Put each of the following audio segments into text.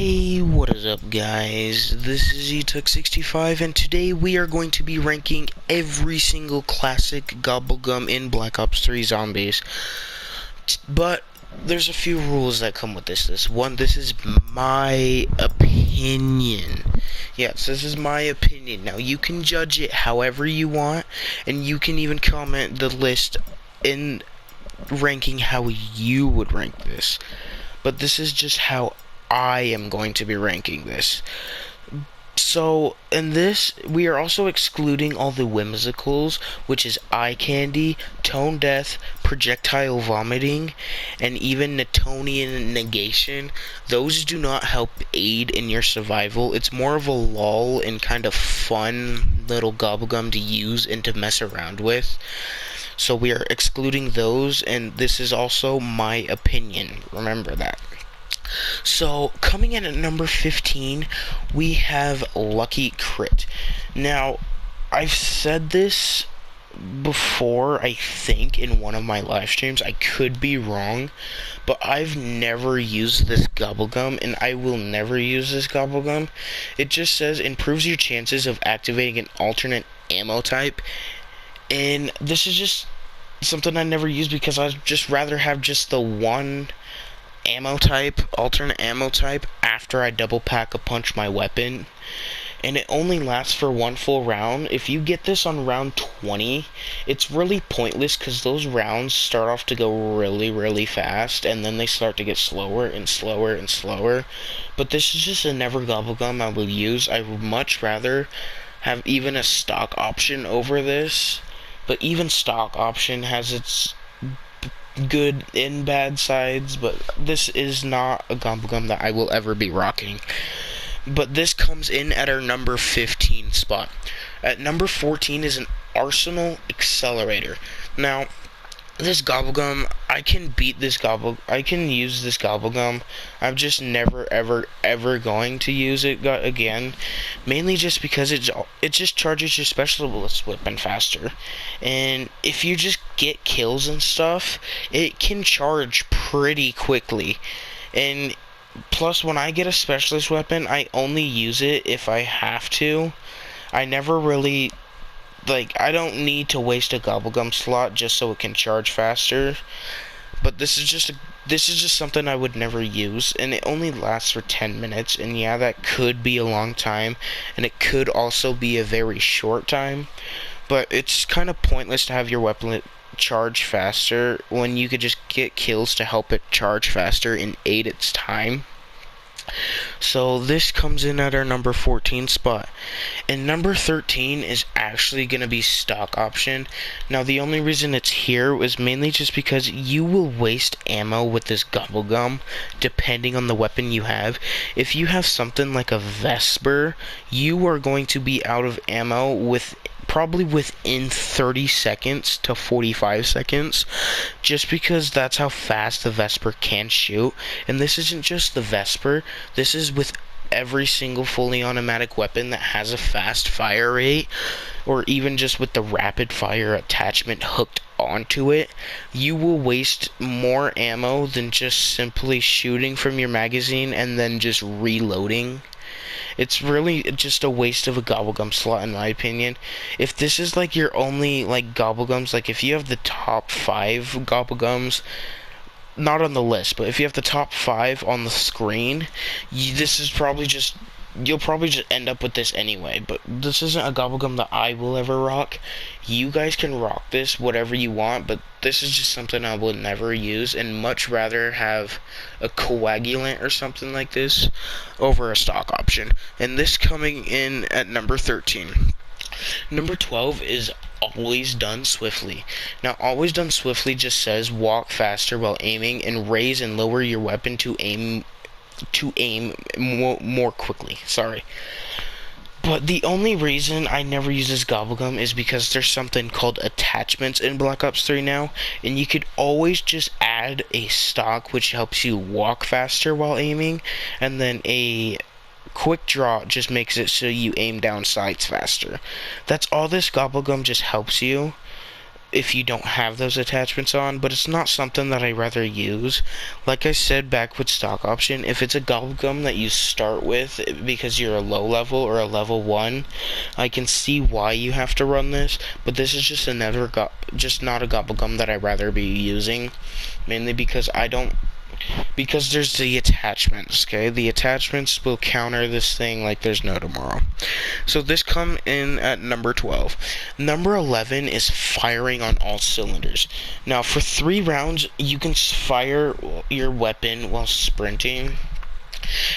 Hey, what is up, guys? This is eTuck65, and today we are going to be ranking every single classic gobblegum in Black Ops 3 Zombies. But there's a few rules that come with this. This is my opinion. Yes, this is my opinion. Now, you can judge it however you want, and you can even comment the list in ranking how you would rank this. But this is just how I am going to be ranking this. So, in this, we are also excluding all the whimsicals, which is eye candy, tone death, projectile vomiting, and even Newtonian negation. Those do not help aid in your survival. It's more of a lull and kind of fun little gobblegum to use and to mess around with. So we are excluding those, and this is also my opinion. Remember that. So, coming in at number 15, we have Lucky Crit. Now, I've said this before, I think, in one of my live streams. I could be wrong, but I've never used this gobblegum, and I will never use this gobblegum. It just says, improves your chances of activating an alternate ammo type, and this is just something I never use because I'd just rather have just the one alternate ammo type after I double pack a punch my weapon, and it only lasts for one full round. If you get this on round 20, it's really pointless because those rounds start off to go really fast, and then they start to get slower and slower and slower. But this is just a never gobblegum I will use. I would much rather have even a stock option over this, but even stock option has its good and bad sides, but this is not a gobblegum that I will ever be rocking. But this comes in at our number 15 spot. At number 14 is an Arsenal Accelerator. Now, this gobblegum, I can use this gobblegum. I'm just never ever going to use it again, mainly just because it just charges your specialist weapon faster, and if you just get kills and stuff, it can charge pretty quickly. And plus, when I get a specialist weapon, I only use it if I have to. I never really, I don't need to waste a gobblegum slot just so it can charge faster. But this is just something I would never use, and it only lasts for 10 minutes, and yeah, that could be a long time, and it could also be a very short time, but it's kind of pointless to have your weapon charge faster when you could just get kills to help it charge faster and aid its time. So this comes in at our number 14 spot. And number 13 is actually going to be stock option. Now, the only reason it's here was mainly just because you will waste ammo with this gobblegum depending on the weapon you have. If you have something like a Vesper, you are going to be out of ammo probably within 30 seconds to 45 seconds, just because that's how fast the Vesper can shoot. And this isn't just the Vesper, this is with every single fully automatic weapon that has a fast fire rate, or even just with the rapid fire attachment hooked onto it. You will waste more ammo than just simply shooting from your magazine and then just reloading. It's really just a waste of a gobblegum slot, in my opinion. If this is your only gobblegums, if you have the top 5 gobblegums, not on the list, but if you have the top 5 on the screen, you'll probably just end up with this anyway. But this isn't a gobblegum that I will ever rock. You guys can rock this whatever you want, but this is just something I will never use, and much rather have a coagulant or something like this over a stock option. And this coming in at number 13. Number 12 is Always Done Swiftly. Now, Always Done Swiftly just says walk faster while aiming and raise and lower your weapon to aim more quickly. Sorry. But the only reason I never use this gobblegum is because there's something called attachments in Black Ops 3 now, and you could always just add a stock which helps you walk faster while aiming, and then a quick draw just makes it so you aim down sights faster. That's all this gobblegum just helps you. if you don't have those attachments on, but it's not something that I rather use. Like I said back with stock option, if it's a gobblegum that you start with because you're a low level or a level 1, I can see why you have to run this, but this is just just not a gobblegum that I'd rather be using, mainly because there's the attachments, okay? The attachments will counter this thing like there's no tomorrow. So this come in at number 12. Number 11 is firing on all cylinders. Now, for 3 rounds, you can fire your weapon while sprinting.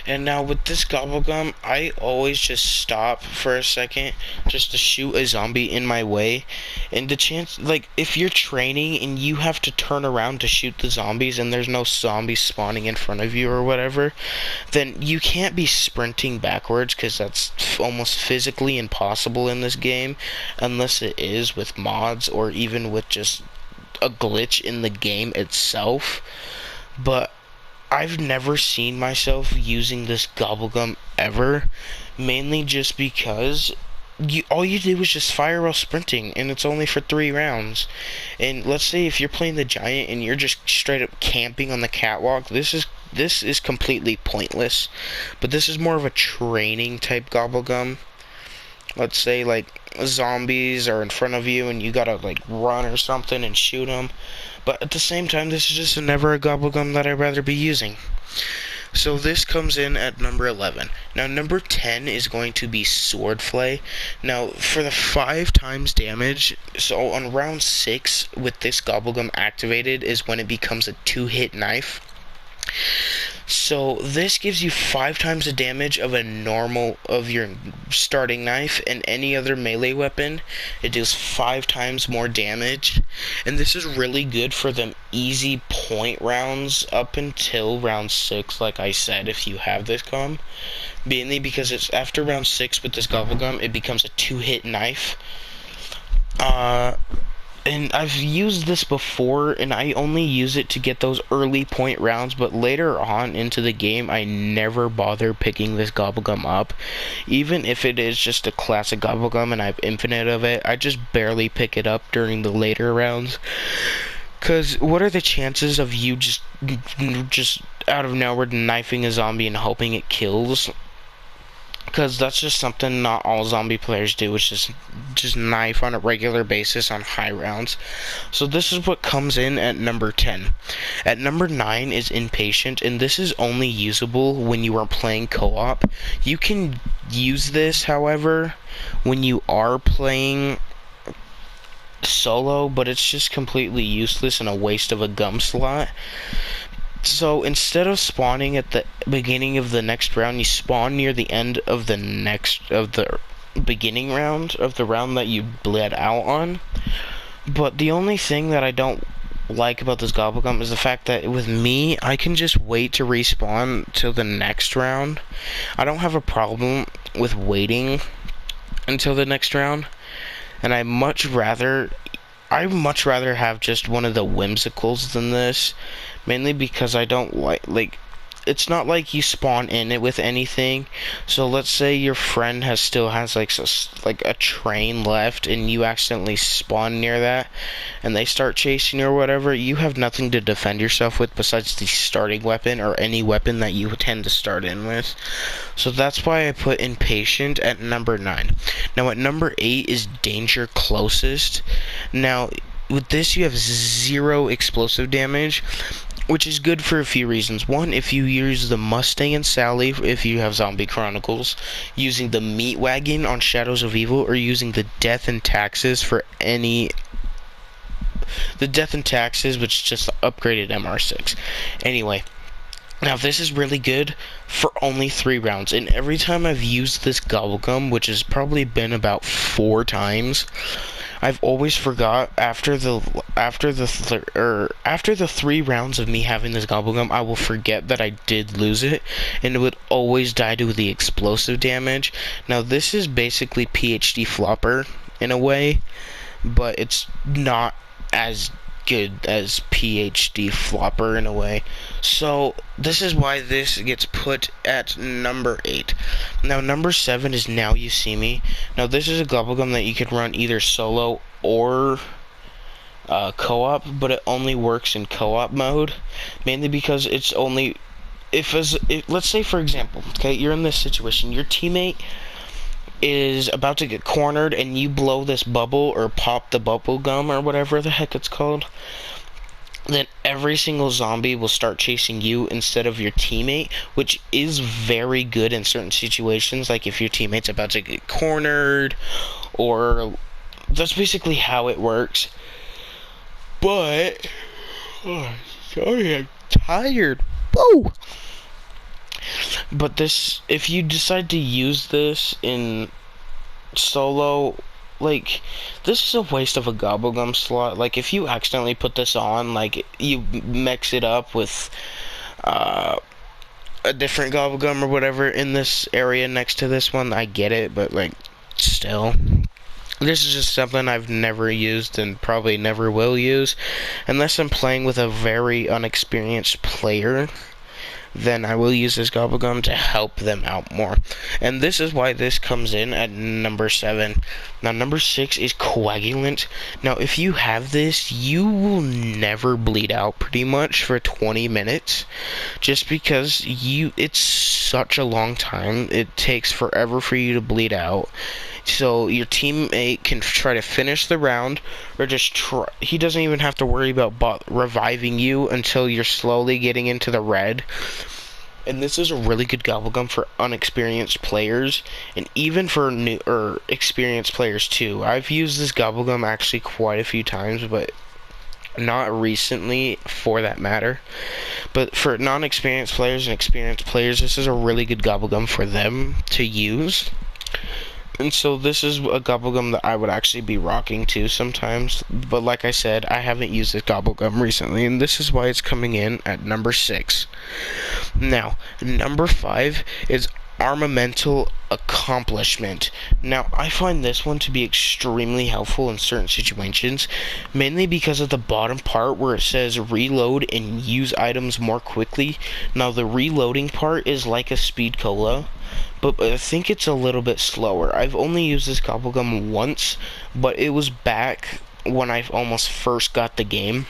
And now with this gobblegum, I always just stop for a second just to shoot a zombie in my way. And the chance, like, if you're training and you have to turn around to shoot the zombies and there's no zombies spawning in front of you or whatever, then you can't be sprinting backwards, because that's almost physically impossible in this game, unless it is with mods or even with just a glitch in the game itself. But I've never seen myself using this gobblegum ever, mainly just because all you do is just fire while sprinting, and it's only for 3 rounds. And let's say if you're playing the giant and you're just straight up camping on the catwalk, this is completely pointless. But this is more of a training type gobblegum. Let's say like zombies are in front of you and you gotta like run or something and shoot them. But at the same time, this is just never a gobblegum that I'd rather be using. So this comes in at number 11. Now number 10 is going to be sword flay. Now for the 5 times damage, so on round 6 with this gobblegum activated is when it becomes a 2-hit knife. So this gives you 5 times the damage of your starting knife, and any other melee weapon it does 5 times more damage. And this is really good for them easy point rounds up until round 6, like I said, if you have this gun. Mainly because it's after round 6 with this gobblegum, it becomes a 2-hit knife. And I've used this before, and I only use it to get those early point rounds, but later on into the game, I never bother picking this gobblegum up. Even if it is just a classic gobblegum and I have infinite of it, I just barely pick it up during the later rounds. Because what are the chances of you just out of nowhere knifing a zombie and hoping it kills? Because that's just something not all zombie players do, which is just knife on a regular basis on high rounds. So this is what comes in at number 10. At number 9 is inpatient, and this is only usable when you are playing co-op. You can use this, however, when you are playing solo, but it's just completely useless and a waste of a gum slot. So instead of spawning at the beginning of the next round, you spawn near the end of the beginning round of the round that you bled out on. But the only thing that I don't like about this gobblegum is the fact that with me, I can just wait to respawn till the next round. I don't have a problem with waiting until the next round, and I much rather have just one of the whimsicals than this. Mainly because I don't like it's not like you spawn in it with anything. So let's say your friend still has like a train left, and you accidentally spawn near that, and they start chasing you or whatever. You have nothing to defend yourself with besides the starting weapon or any weapon that you tend to start in with. So that's why I put impatient at number 9. Now at number 8 is danger closest. Now with this, you have 0 explosive damage, which is good for a few reasons. One, if you use the Mustang and Sally, if you have Zombie Chronicles, using the Meat Wagon on Shadows of Evil, or using the Death and Taxes for the Death and Taxes, which just upgraded MR6. Anyway, now this is really good for only 3 rounds, and every time I've used this gobblegum, which has probably been about 4 times, I've always forgot after the 3 rounds of me having this gobblegum, I will forget that I did lose it, and it would always die to the explosive damage. Now this is basically PhD flopper in a way, but it's not as good as PhD flopper in a way. So this is why this gets put at number 8. Now number 7 is Now You See Me. Now this is a gobblegum that you can run either solo or co-op, but it only works in co-op mode, mainly because it's only if let's say for example, okay, you're in this situation, your teammate is about to get cornered and you blow this bubble or pop the bubble gum or whatever the heck it's called, then every single zombie will start chasing you instead of your teammate, which is very good in certain situations, like if your teammate's about to get cornered, or that's basically how it works. But sorry, I'm tired. Whoa. But this, if you decide to use this in solo, like, this is a waste of a gobblegum slot. Like, if you accidentally put this on, like, you mix it up with a different gobblegum or whatever in this area next to this one, I get it, but, like, still. This is just something I've never used and probably never will use, unless I'm playing with a very unexperienced player. Then I will use this gobblegum to help them out more. And this is why this comes in at number 7. Now, number 6 is coagulant. Now, if you have this, you will never bleed out pretty much for 20 minutes. Just because it's such a long time. It takes forever for you to bleed out. So your teammate can try to finish the round, or just try. He doesn't even have to worry about reviving you until you're slowly getting into the red. And this is a really good gobblegum for unexperienced players, and even for new or experienced players too. I've used this gobblegum actually quite a few times, but not recently, for that matter. But for non-experienced players and experienced players, this is a really good gobblegum for them to use. And so this is a gobblegum that I would actually be rocking too sometimes. But like I said, I haven't used this gobblegum recently, and this is why it's coming in at number 6. Now, number 5 is armamental accomplishment. Now, I find this one to be extremely helpful in certain situations, mainly because of the bottom part where it says reload and use items more quickly. Now, the reloading part is like a speed cola, but I think it's a little bit slower. I've only used this gobblegum once, but it was back when I almost first got the game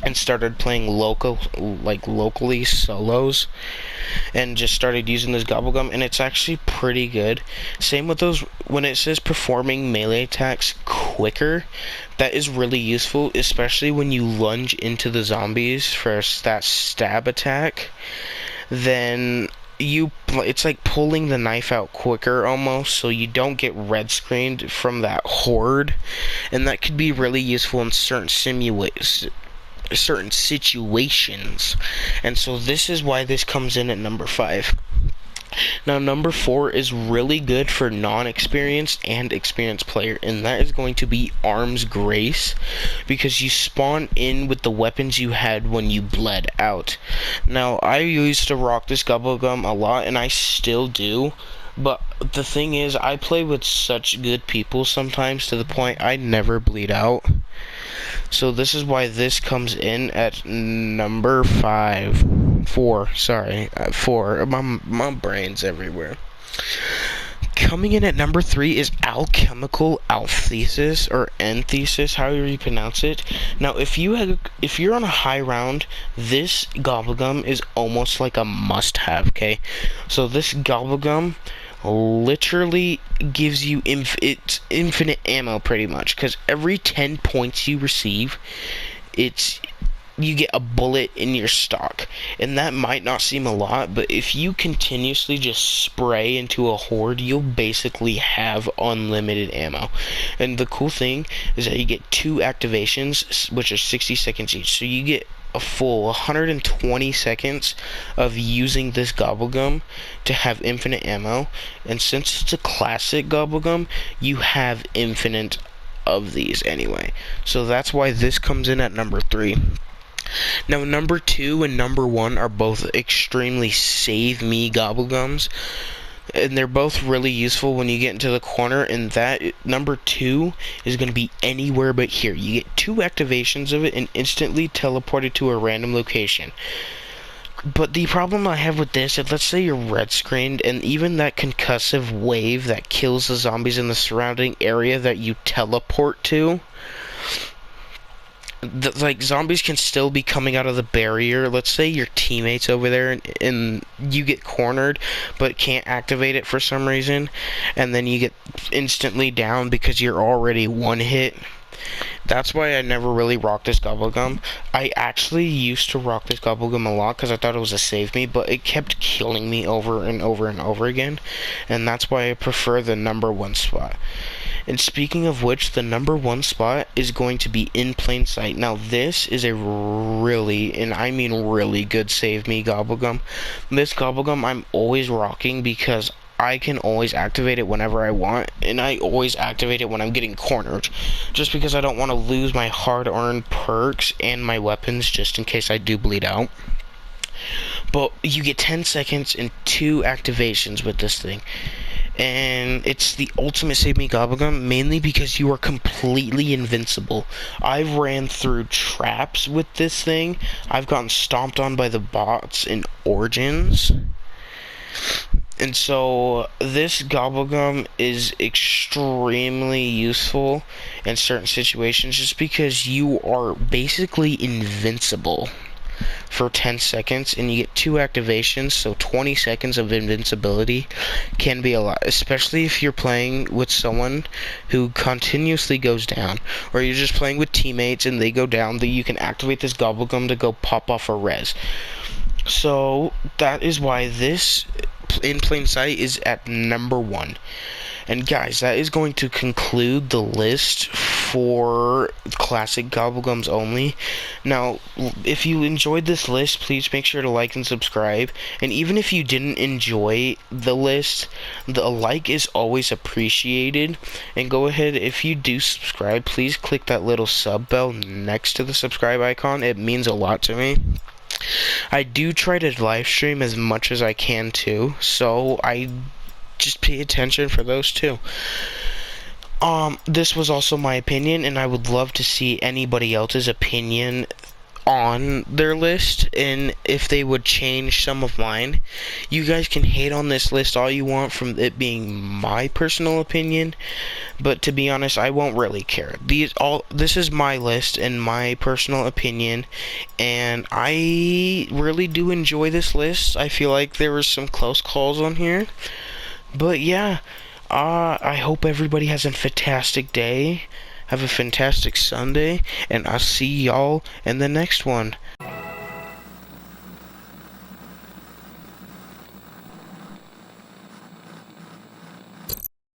and started playing locally solos, and just started using this gobblegum, and it's actually pretty good. Same with those, when it says performing melee attacks quicker, that is really useful, especially when you lunge into the zombies for that stab attack. Then it's like pulling the knife out quicker almost, so you don't get red screened from that horde, and that could be really useful in certain situations. And so this is why this comes in at number 5. Now, number 4 is really good for non-experienced and experienced player, and that is going to be Arms Grace, because you spawn in with the weapons you had when you bled out. Now, I used to rock this gobblegum a lot, and I still do, but the thing is, I play with such good people sometimes to the point I never bleed out. So this is why this comes in at number 4. Sorry, 4. My brain's everywhere. Coming in at number 3 is alchemical anthesis, or anthesis, however you pronounce it. Now, if you're on a high round, this gobblegum is almost like a must-have. Okay, so this gobblegum literally gives you infinite ammo pretty much, because every 10 points you receive, you get a bullet in your stock. And that might not seem a lot, but if you continuously just spray into a horde, you'll basically have unlimited ammo. And the cool thing is that you get 2 activations, which are 60 seconds each, so you get a full 120 seconds of using this gobblegum to have infinite ammo. And since it's a classic gobblegum, you have infinite of these anyway. So that's why this comes in at number 3. Now, number 2 and number 1 are both extremely save me gobblegums, and they're both really useful when you get into the corner. And that number 2 is going to be anywhere but here. You get 2 activations of it and instantly teleported to a random location. But the problem I have with this is, let's say you're red screened, and even that concussive wave that kills the zombies in the surrounding area that you teleport to, like zombies can still be coming out of the barrier. Let's say your teammates over there and you get cornered but can't activate it for some reason, and then you get instantly down because you're already one hit. That's why I never really rocked this gobblegum. I actually used to rock this gobblegum a lot because I thought it was a save me, but it kept killing me over and over and over again, and that's why I prefer the #1 spot. And speaking of which, the #1 spot is going to be in plain sight. Now this is a really, and I mean really, good save me gobblegum. This gobblegum I'm always rocking because I can always activate it whenever I want, and I always activate it when I'm getting cornered, just because I don't want to lose my hard-earned perks and my weapons just in case I do bleed out. But you get 10 seconds and 2 activations with this thing. And it's the ultimate save me gobblegum, mainly because you are completely invincible. I've ran through traps with this thing. I've gotten stomped on by the bots in Origins. And so this gobblegum is extremely useful in certain situations just because you are basically invincible for 10 seconds and you get 2 activations, so 20 seconds of invincibility can be a lot, especially if you're playing with someone who continuously goes down, or you're just playing with teammates and they go down, that you can activate this gobblegum to go pop off a res. So that is why this in plain sight is at #1. And guys, that is going to conclude the list for classic gobblegums only. Now, if you enjoyed this list, please make sure to like and subscribe. And even if you didn't enjoy the list, the like is always appreciated. And go ahead, if you do subscribe, please click that little sub bell next to the subscribe icon. It means a lot to me. I do try to live stream as much as I can too, so I just pay attention for those too. This was also my opinion, and I would love to see anybody else's opinion on their list, and if they would change some of mine. You guys can hate on this list all you want from it being my personal opinion, but to be honest, I won't really care. This is my list and my personal opinion, and I really do enjoy this list. I feel like there was some close calls on here, but yeah, I hope everybody has a fantastic day. Have a fantastic Sunday, and I'll see y'all in the next one.